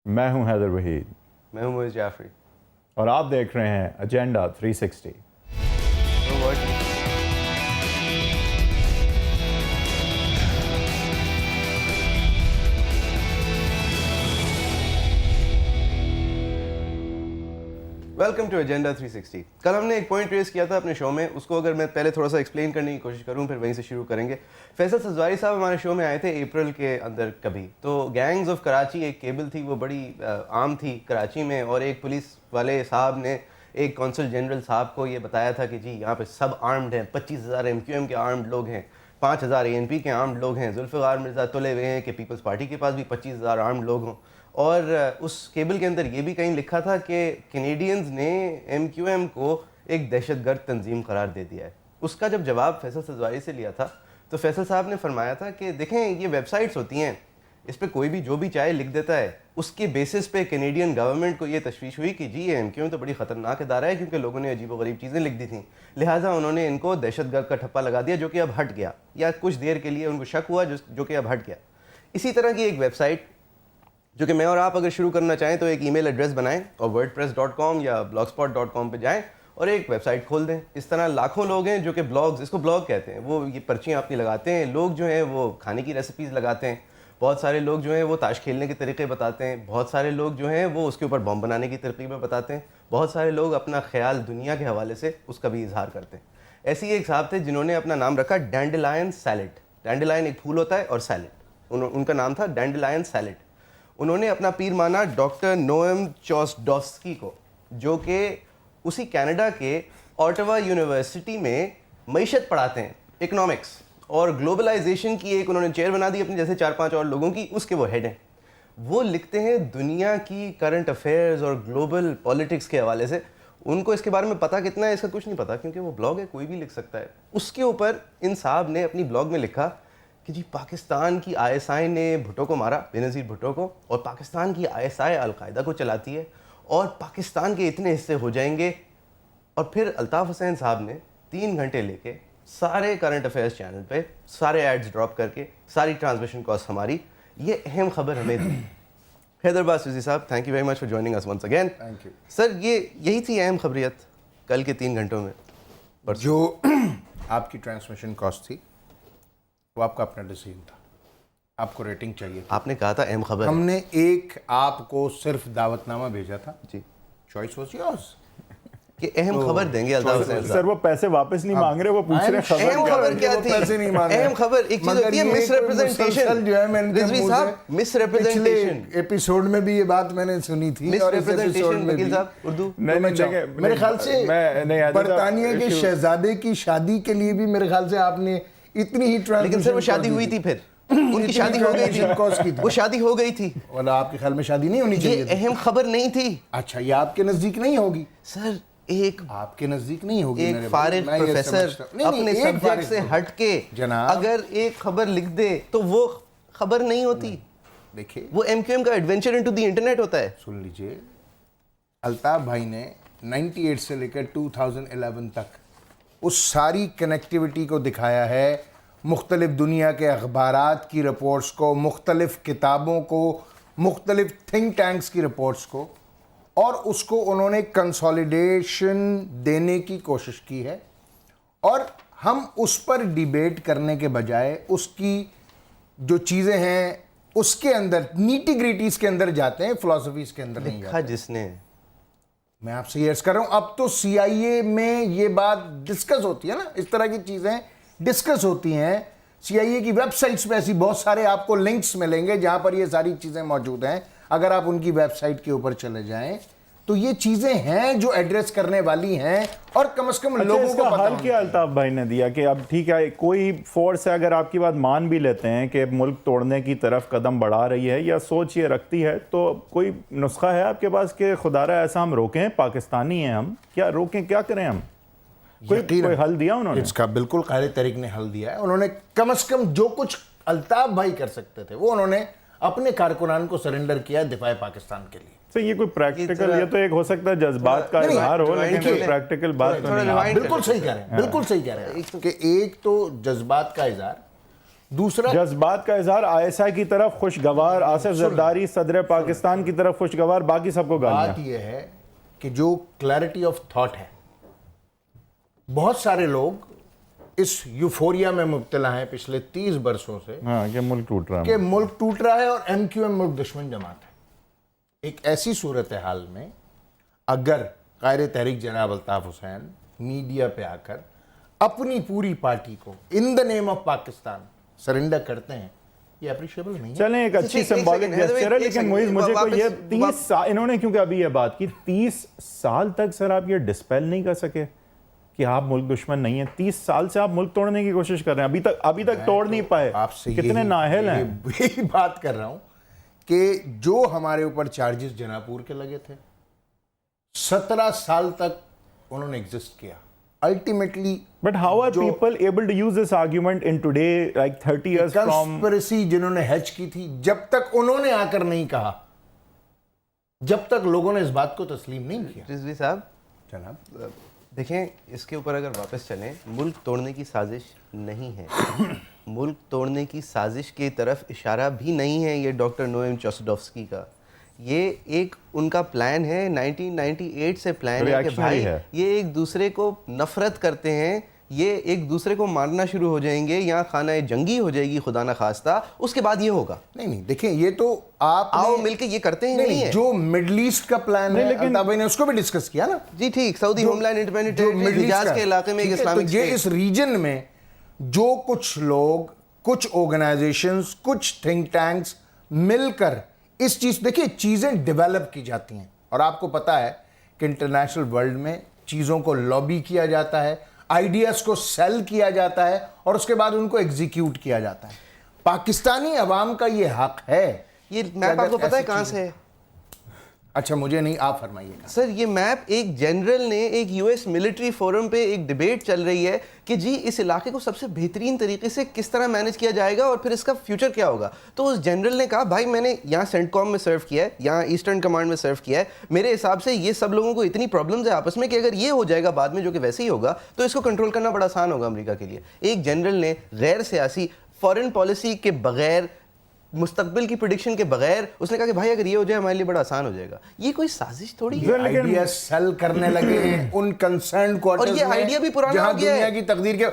मैं हूं हैदर वहीद। मैं हूं मोइज़ जाफरी। और आप देख रहे हैं एजेंडा 360। Welcome to agenda 360। कल हमने एक पॉइंट रेज किया था अपने शो में, उसको अगर मैं पहले थोड़ा सा एक्सप्लेन करने की कोशिश करूं, फिर वहीं से शुरू करेंगे। फैसल सजवारी साहब हमारे शो में आए थे अप्रैल के अंदर कभी। तो गैंग्स ऑफ कराची एक केबल थी, वो बड़ी आम थी कराची में, और एक पुलिस वाले साहब ने एक कौंसल जनरल साहब को ये बताया था कि जी यहाँ पे सब आर्म्ड हैं, 25,000 MQM के आर्म्ड लोग हैं, 5,000 ANP के आर्म्ड लोग हैं, जुल्फ़िकार मिर्ज़ा तुले हुए हैं कि पीपल्स पार्टी के पास भी 25,000 आर्म्ड लोग हों। और उस केबल के अंदर ये भी कहीं लिखा था कि कैनेडियंस ने MQM को एक दहशतगर्द तंजीम करार दे दिया है। उसका जब जवाब फैसल सजवारी से लिया था तो फैसल साहब ने फरमाया था कि देखें, ये वेबसाइट्स होती हैं, इस पर कोई भी जो भी चाहे लिख देता है। उसके बेसिस पे कैनेडियन गवर्नमेंट को ये तशवीश हुई कि जी ये MQM तो बड़ी ख़तरनाक इदारा है, क्योंकि लोगों ने अजीबोगरीब चीज़ें लिख दी थी, लिहाजा उन्होंने इनको दहशतगर्द का ठप्पा लगा दिया, जो कि अब हट गया, या कुछ देर के लिए उनको शक हुआ जो कि अब हट गया। इसी तरह की एक वेबसाइट जो कि मैं और आप अगर शुरू करना चाहें तो एक ईमेल एड्रेस बनाएं और wordpress.com या blogspot.com पे जाएं और एक वेबसाइट खोल दें। इस तरह लाखों लोग हैं जो कि ब्लॉग्स, इसको ब्लॉग कहते हैं, वो ये पर्चियाँ अपनी लगाते हैं। लोग जो हैं वो खाने की रेसिपीज़ लगाते हैं, बहुत सारे लोग जो हैं वो ताश खेलने के तरीके बताते हैं, बहुत सारे लोग जो हैं वो उसके ऊपर बम बनाने की तरकीबें बताते हैं, बहुत सारे लोग अपना ख्याल दुनिया के हवाले से उसका भी इजहार करते हैं। ऐसे ही एक साहब थे जिन्होंने अपना नाम रखा डैंडेलायन सैलेड। डैंडेलायन एक फूल होता है और सैलेड, उनका नाम था डैंडेलायन सैलेड। उन्होंने अपना पीर माना डॉक्टर नोएम चॉसडॉस्की को, जो कि उसी कनाडा के ऑटवा यूनिवर्सिटी में मईशत पढ़ाते हैं, इकोनॉमिक्स और ग्लोबलाइजेशन की एक उन्होंने चेयर बना दी अपने जैसे 4-5 और लोगों की, उसके वो हेड हैं। वो लिखते हैं दुनिया की करंट अफेयर्स और ग्लोबल पॉलिटिक्स के हवाले से। उनको इसके बारे में पता कितना है इसका कुछ नहीं पता, क्योंकि वो ब्लॉग है, कोई भी लिख सकता है। उसके ऊपर इन साहब ने अपनी ब्लॉग में लिखा कि जी पाकिस्तान की ISI ने भुट्टो को मारा, बेनज़ीर भुट्टो को, और पाकिस्तान की ISI अलकायदा को चलाती है, और पाकिस्तान के इतने हिस्से हो जाएंगे। और फिर अल्ताफ़ हुसैन साहब ने 3 घंटे लेके सारे करंट अफेयर्स चैनल पे सारे एड्स ड्रॉप करके सारी ट्रांसमिशन कॉस्ट हमारी, ये अहम खबर हमें दी। हैदर बासूसी साहब, thank you very much for joining us once again. Thank you sir, ये यही थी अहम खबरियत कल के 3 घंटों में। जो आपकी ट्रांसमिशन कॉस्ट थी वो आपका अपना डिसीजन था, आपको रेटिंग चाहिए थी। आपने कहा था अहम खबर। हमने एक आपको सिर्फ दावतनामा भेजा था जी, चॉइस वाज योर्स कि अहम खबर देंगे अल्ताफ हुसैन साहब। सर वो पैसे वापस नहीं मांग रहे, वो पूछ रहे हैं अहम खबर क्या थी? पैसे नहीं मांग रहे। अहम खबर एक चीज होती है मिसरिप्रेजेंटेशन, जो है मैंने रिजवी साहब, मिसरिप्रेजेंटेशन। एपिसोड में भी ये बात मैंने सुनी थी और इस एपिसोड में भी। साहब उर्दू नहीं, मेरे ख्याल से बरतानिया के शहजादे की शादी के लिए भी मेरे ख्याल से आपने इतनी ही ट्रांसमिशन। लेकिन सर वो शादी हुई थी, फिर उनकी शादी हो गई थी, वो शादी हो गई थी। और आपके ख्याल में शादी नहीं होनी चाहिए? ये अहम खबर नहीं थी। अच्छा, ये आपके नजदीक नहीं होगी सर, एक आपके नजदीक नहीं होगी। एक फारिग प्रोफेसर अपने सब्जेक्ट से हटके अगर एक खबर लिख दे तो वो खबर नहीं होती। देखिए, वो MQM का एडवेंचर इनटू द इंटरनेट होता है। सुन लीजिए, अल्ताफ भाई ने 98 से लेकर 2011 तक उस सारी कनेक्टिविटी को दिखाया है, मुख्तलिफ दुनिया के अखबारात की रिपोर्ट्स को, मुख्तलिफ किताबों को, मुख्तलिफ थिंक टैंक्स की रिपोर्ट्स को, और उसको उन्होंने कंसोलिडेशन देने की कोशिश की है। और हम उस पर डिबेट करने के बजाय उसकी जो चीज़ें हैं उसके अंदर नीटी ग्रिटीज़ के अंदर जाते हैं, फिलॉसफीज़ के अंदर नहीं जाते। जिसने, मैं आपसे ये अर्ज कर रहा हूँ, अब तो CIA में ये बात डिस्कस होती है ना, इस तरह की चीज़ें डिस्कस होती हैं। CIA की वेबसाइट्स पे ऐसी बहुत सारे आपको लिंक्स मिलेंगे जहाँ पर ये सारी चीज़ें मौजूद हैं। अगर आप उनकी वेबसाइट के ऊपर चले जाएं तो ये चीज़ें हैं जो एड्रेस करने वाली हैं, और कम से कम लोगों को पता हल किया अल्ताफ भाई ने दिया कि अब ठीक है, कोई फोर्स है, अगर आपकी बात मान भी लेते हैं कि मुल्क तोड़ने की तरफ कदम बढ़ा रही है या सोच ये रखती है, तो कोई नुस्खा है आपके पास कि खुदारा ऐसा हम रोकें? पाकिस्तानी हैं हम, क्या रोकें, क्या करें हम? कोई हल दिया उन्होंने? इसका बिल्कुल कायदे तरीके ने हल दिया है। उन्होंने कम से कम जो कुछ अल्ताफ भाई कर सकते थे वो उन्होंने अपने कारकुनान को सरेंडर किया है दिफाए पाकिस्तान के लिए। तो ये कोई प्रैक्टिकल, ये तो एक हो सकता है जज्बात का इजहार हो, लेकिन कोई प्रैक्टिकल बात तो नहीं। बिल्कुल सही कह रहे हैं, बिल्कुल सही कह रहे हैं कि एक तो जज्बात का इजहार, दूसरा जज्बात का इजहार, आईएसआई की तरफ खुशगवार, आसिफ जरदारी सदर पाकिस्तान की तरफ खुशगवार, बाकी सबको गालियां। बात यह है कि जो क्लैरिटी ऑफ थॉट है, बहुत सारे लोग इस यूफोरिया में मुब्तला हैं पिछले 30 बरसों से हाँ, कि मुल्क टूट रहा कि है। मुल्क टूट रहा है और एमक्यूएम मुल्क दुश्मन जमात है। एक ऐसी सूरत हाल में अगर कायरे तहरीक जनाब अल्ताफ हुसैन मीडिया पे आकर अपनी पूरी पार्टी को in the name of Pakistan surrender करते हैं, ये अप्रिशिएबल नहीं है। चलें, एक अच्छी सिंबॉलिक जेस्चर है, लेकिन मुझे को ये 30 साल इन्होंने, क्योंकि अभी ये बात की 30 साल तक सर आप ये डिस्पेल नहीं कर सके कि आप मुल्क दुश्मन नहीं है। 30 साल से आप मुल्क तोड़ने की कोशिश कर रहे हैं, अभी तक तोड़ नहीं पाए। आपसे कितने नाअहल हैं। यही बात कर रहा हूं कि जो हमारे ऊपर चार्जेस जनापुर के लगे थे, 17 साल तक उन्होंने एग्जिस्ट किया ultimately. But how are people able to use this argument in today, like 30 years from conspiracy जिन्होंने हैच की थी, जब तक उन्होंने आकर नहीं कहा, जब तक लोगों ने इस बात को तस्लीम नहीं किया। रिजवी साहब, जनाब देखें, इसके ऊपर अगर वापस चलें, मुल्क तोड़ने की साजिश नहीं है। मुल्क तोड़ने की साजिश की तरफ इशारा भी नहीं है ये डॉक्टर नोएम चौसडोव्स्की का। ये एक उनका प्लान है, 1998 से प्लान है कि भाई ये एक दूसरे को नफरत करते हैं, ये एक दूसरे को मारना शुरू हो जाएंगे, यहाँ खाना जंगी हो जाएगी खुदा ना खास्ता, उसके बाद ये होगा। नहीं, देखिए ये तो आप आओ मिलके ये करते हैं, नहीं है जो मिडल ईस्ट का प्लान है, लेकिन अल्ताफ भाई ने उसको भी डिस्कस किया ना जी। ठीक, सऊदी होमलैंड इंडिपेंडेंट टेरिटरी हिजाज के इलाके में एक इस्लामिक तो ये इस रीजन में जो कुछ लोग, कुछ ऑर्गेनाइजेशंस, कुछ थिंक टैंक्स मिलकर इस चीज, देखिए चीजें डेवलप की जाती हैं और आपको पता है कि इंटरनेशनल वर्ल्ड में चीजों को लॉबी किया जाता है, आइडियाज को सेल किया जाता है और उसके बाद उनको एग्जीक्यूट किया जाता है। पाकिस्तानी अवाम का ये हक है। ये मैप आपको पता है कहां से है? अच्छा, मुझे नहीं, आप फरमाइएगा। सर, ये मैप एक जनरल ने एक यूएस मिलिट्री फोरम पे एक डिबेट चल रही है कि जी इस इलाके को सबसे बेहतरीन तरीके से किस तरह मैनेज किया जाएगा और फिर इसका फ्यूचर क्या होगा। तो उस जनरल ने कहा, भाई मैंने यहाँ सेंटकॉम में सर्व किया है, यहाँ ईस्टर्न कमांड में सर्व किया है, मेरे हिसाब से ये सब लोगों को इतनी प्रॉब्लम्स है आपस में कि अगर ये हो जाएगा बाद में, जो कि वैसे ही होगा, तो इसको कंट्रोल करना बड़ा आसान होगा अमेरिका के लिए। एक जनरल ने गैर सियासी फॉरेन पॉलिसी के बगैर, मुस्तकबिल की प्रेडिक्शन के बगैर, उसने कहा कि भाई अगर ये हो जाए हमारे लिए बड़ा आसान हो जाएगा। ये कोई साजिश थोड़ी है। आइडिया सेल करने लगे उन कंसर्न क्वार्टर्स और ये आइडिया भी पुराना हो गया है। दुनिया की तकदीर के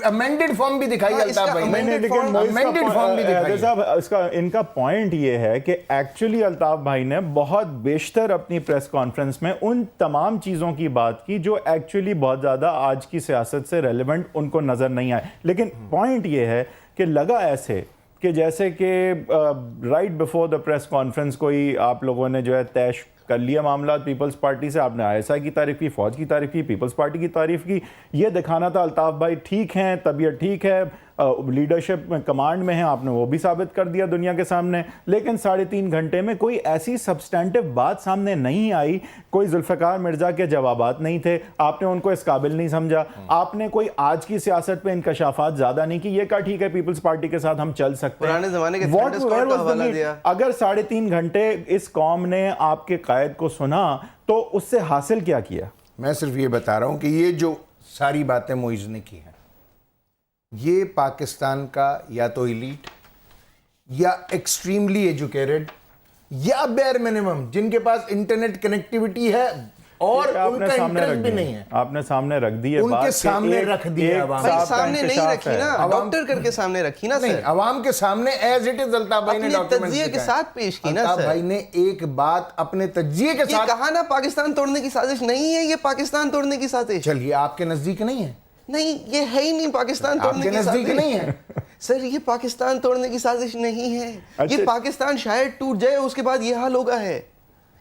अमेंडेड फॉर्म भी दिखाई अल्ताफ भाई ने। अमेंडेड फॉर्म भी दिखाई साहब। इसका इनका पॉइंट ये है कि एक्चुअली अल्ताफ भाई ने बहुत बेशतर अपनी प्रेस कॉन्फ्रेंस में उन तमाम चीज़ों की बात की जो एक्चुअली बहुत ज़्यादा आज की सियासत से रेलिवेंट उनको नज़र नहीं आए। लेकिन पॉइंट ये है कि लगा ऐसे कि जैसे कि right before the press conference कोई आप लोगों ने जो है तय कर लिया मामला पीपल्स पार्टी से, आपने आईएसआई की तारीफ की, फौज की तारीफ की, पीपल्स पार्टी की तारीफ की। ये दिखाना था अल्ताफ भाई ठीक हैं, तबीयत ठीक है, लीडरशिप में कमांड में है, आपने वो भी साबित कर दिया दुनिया के सामने। लेकिन 3.5 घंटे में कोई ऐसी सब्सटेंटिव बात सामने नहीं आई, कोई जुल्फ़िकार मिर्जा के जवाबात नहीं थे, आपने उनको इस काबिल नहीं समझा, आपने कोई आज की सियासत पे इंकशाफात ज्यादा नहीं की। ये कहा ठीक है पीपल्स पार्टी के साथ हम चल सकते हैं, पुराने जमाने के अगर 3.5 घंटे इस कौम ने आपके कायद को सुना तो उससे हासिल क्या किया? मैं सिर्फ ये बता रहा हूं कि ये जो सारी बातें मोइज ने की हैं, ये पाकिस्तान का या तो इलीट या एक्सट्रीमली एजुकेटेड या बेयर मिनिमम जिनके पास इंटरनेट कनेक्टिविटी है और उनका इंटरेस्ट भी नहीं है, आपने सामने रख दी है, उनके सामने रख दी है। सामने नहीं रखी ना, डॉक्टर करके सामने रखी ना सर, अवाम के सामने एज इट इज अल्ताफ भाई ने तज्जिए के साथ पेश की ना सर। भाई ने एक बात अपने तज्जिए के साथ कहा ना, पाकिस्तान तोड़ने की साजिश नहीं है, ये पाकिस्तान तोड़ने की साजिश। चलिए, आपके नजदीक नहीं है? नहीं, ये है ही नहीं पाकिस्तान तोड़ने की साजिश नहीं है सर, ये पाकिस्तान तोड़ने की साजिश नहीं है। अच्छा। ये पाकिस्तान शायद टूट जाए उसके बाद ये हाल होगा है,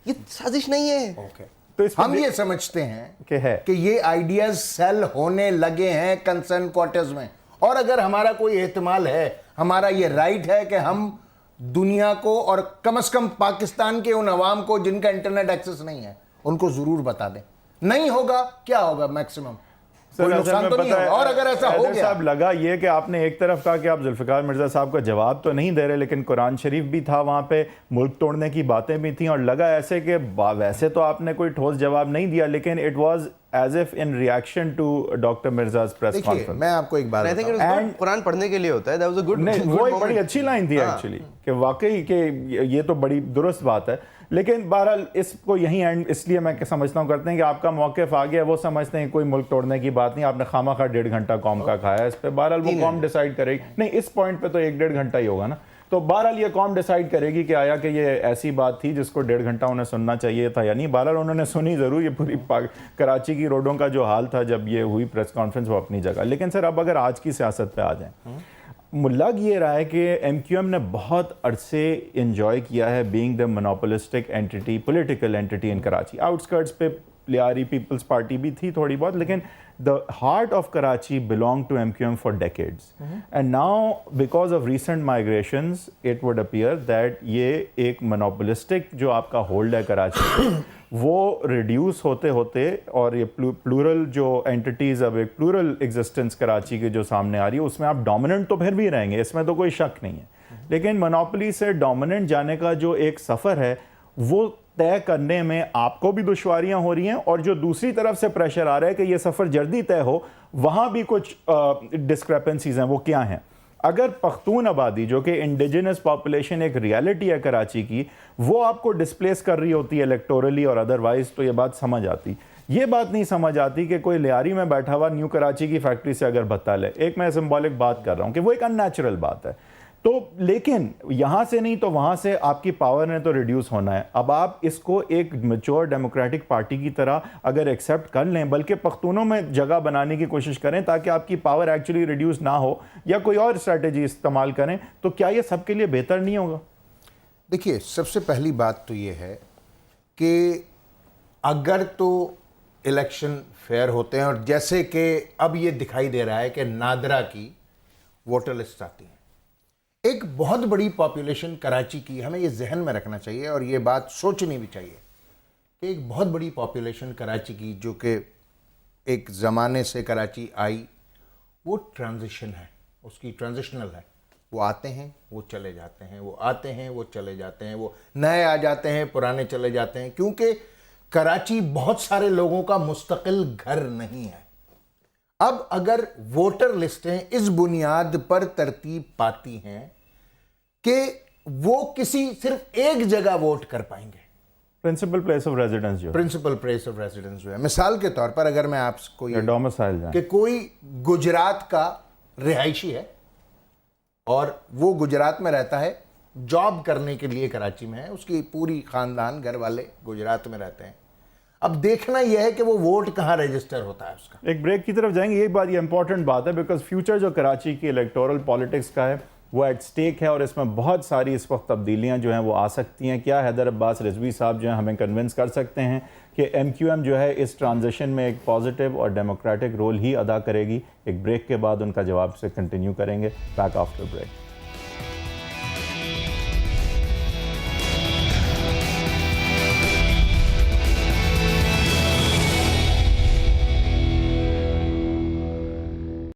ये साजिश नहीं है। ओके, तो हम ये समझते हैं कि ये आइडियाज सेल होने लगे हैं कंसर्न क्वार्टर्स में, और अगर हमारा कोई एहतमाल है, हमारा ये राइट है कि हम दुनिया को और कम से कम पाकिस्तान के उन अवाम को जिनका इंटरनेट एक्सेस नहीं है उनको जरूर बता दें। नहीं होगा, क्या होगा मैक्सिमम? कोई नुकसान तो नहीं होगा। और अगर ऐसा हो गया, साहब लगा ये कि आपने एक तरफ कहा कि आप जुल्फिकार मिर्जा साहब का जवाब तो नहीं दे रहे, लेकिन कुरान शरीफ भी था वहाँ पे, मुल्क तोड़ने की बातें भी थी, और लगा ऐसे कि वैसे तो आपने कोई ठोस जवाब नहीं दिया, लेकिन it was as if in reaction to doctor Mirza's press conference. मैं आपको एक बात एंड कुरान पढ़ने के लिए होता है, दैट वाज अ गुड, नहीं वो एक बड़ी अच्छी लाइन थी एक्चुअली, कि वाकई के ये तो बड़ी दुरुस्त बात है। लेकिन बहरहाल इसको यहीं एंड इसलिए मैं समझता हूँ करते हैं कि आपका मौक़िफ़ आ गया, वो समझते हैं कोई मुल्क तोड़ने की बात नहीं, आपने खामा-खा 1.5 घंटा कौम का खाया इस पे, बहरहाल वो कौम डिसाइड करेगी। नहीं, इस पॉइंट पे तो 1-1.5 घंटा ही होगा ना, तो बहरहाल ये कौम डिसाइड करेगी कि आया कि ये ऐसी बात थी जिसको 1.5 घंटा उन्हें सुनना चाहिए था या नहीं। बहरहाल उन्होंने सुनी ज़रूर, ये पूरी कराची की रोडों का जो हाल था जब ये हुई प्रेस कॉन्फ्रेंस, वो अपनी जगह। लेकिन सर अब अगर आज की सियासत पे आ जाएं, लग ये रहा है कि MQM ने बहुत अरसे इंजॉय किया है being the monopolistic entity, political entity in Karachi. Outskirts पे लियारी पीपल्स पार्टी भी थी थोड़ी बहुत, लेकिन the heart of Karachi belong to MQM for decades, and now because of recent migrations it would appear that ये एक मोनोपोलिस्टिक जो आपका होल्ड है कराची पे, वो रिड्यूस होते होते, और ये प्लूरल जो एंटिटीज़, अब एक प्लूरल एग्जिस्टेंस कराची के जो सामने आ रही है, उसमें आप डोमिनेंट तो फिर भी रहेंगे, इसमें तो कोई शक नहीं है, लेकिन मोनोपोली से डोमिनेंट जाने का जो एक सफ़र है वो तय करने में आपको भी दुश्वारियां हो रही हैं, और जो दूसरी तरफ से प्रेशर आ रहा है कि ये सफ़र जल्दी तय हो, वहाँ भी कुछ डिस्क्रेपेंसीज हैं। वो क्या हैं? अगर पख्तून आबादी जो कि इंडिजिनस पॉपुलेशन एक रियलिटी है कराची की, वो आपको डिस्प्लेस कर रही होती है इलेक्टोरली और अदरवाइज, तो ये बात समझ आती। ये बात नहीं समझ आती कि कोई लियारी में बैठा हुआ न्यू कराची की फैक्ट्री से अगर भत्ता ले, एक मैं सिंबॉलिक बात कर रहा हूँ कि वो एक अननेचुरल बात है, तो लेकिन यहाँ से नहीं तो वहाँ से आपकी पावर ने तो रिड्यूस होना है। अब आप इसको एक मैच्योर डेमोक्रेटिक पार्टी की तरह अगर एक्सेप्ट कर लें, बल्कि पख्तूनों में जगह बनाने की कोशिश करें ताकि आपकी पावर एक्चुअली रिड्यूस ना हो, या कोई और स्ट्रेटेजी इस्तेमाल करें, तो क्या ये सबके लिए बेहतर नहीं होगा? देखिए, सबसे पहली बात तो ये है कि अगर तो इलेक्शन फेयर होते हैं, और जैसे कि अब ये दिखाई दे रहा है कि नादरा की वोटर लिस्ट आती है, एक बहुत बड़ी पॉपुलेशन कराची की, हमें ये जहन में रखना चाहिए और ये बात सोचनी भी चाहिए कि एक बहुत बड़ी पॉपुलेशन कराची की, जो कि एक ज़माने से कराची आई, वो ट्रांजिशन है, उसकी ट्रांजिशनल है। वो आते हैं, वो चले जाते हैं, वो आते हैं, वो चले जाते हैं, वो नए आ जाते हैं, पुराने चले जाते हैं, क्योंकि कराची बहुत सारे लोगों का मुस्तकिल घर नहीं है। अब अगर वोटर लिस्टें इस बुनियाद पर तरतीब पाती हैं कि वो किसी सिर्फ एक जगह वोट कर पाएंगे, प्रिंसिपल प्लेस ऑफ रेजिडेंस जो है, मिसाल के तौर पर अगर मैं आपको ये डोमिसाइल कि कोई गुजरात का रिहायशी है और वो गुजरात में रहता है, जॉब करने के लिए कराची में है, उसकी पूरी खानदान घर वाले गुजरात में रहते हैं, अब देखना यह है कि वो वोट कहाँ रजिस्टर होता है उसका। एक ब्रेक की तरफ जाएंगे, ये इंपॉर्टेंट बात है, बिकॉज फ्यूचर जो कराची की इलेक्टोरल पॉलिटिक्स का है वो एट स्टेक है, और इसमें बहुत सारी इस वक्त तब्दीलियां जो हैं वो आ सकती हैं। क्या हैदर अब्बास रिजवी साहब जो हैं हमें कन्विंस कर सकते हैं कि MQM जो है इस ट्रांजिशन में एक पॉजिटिव और डेमोक्रेटिक रोल ही अदा करेगी? एक ब्रेक के बाद उनका जवाब से कंटिन्यू करेंगे। Back after break.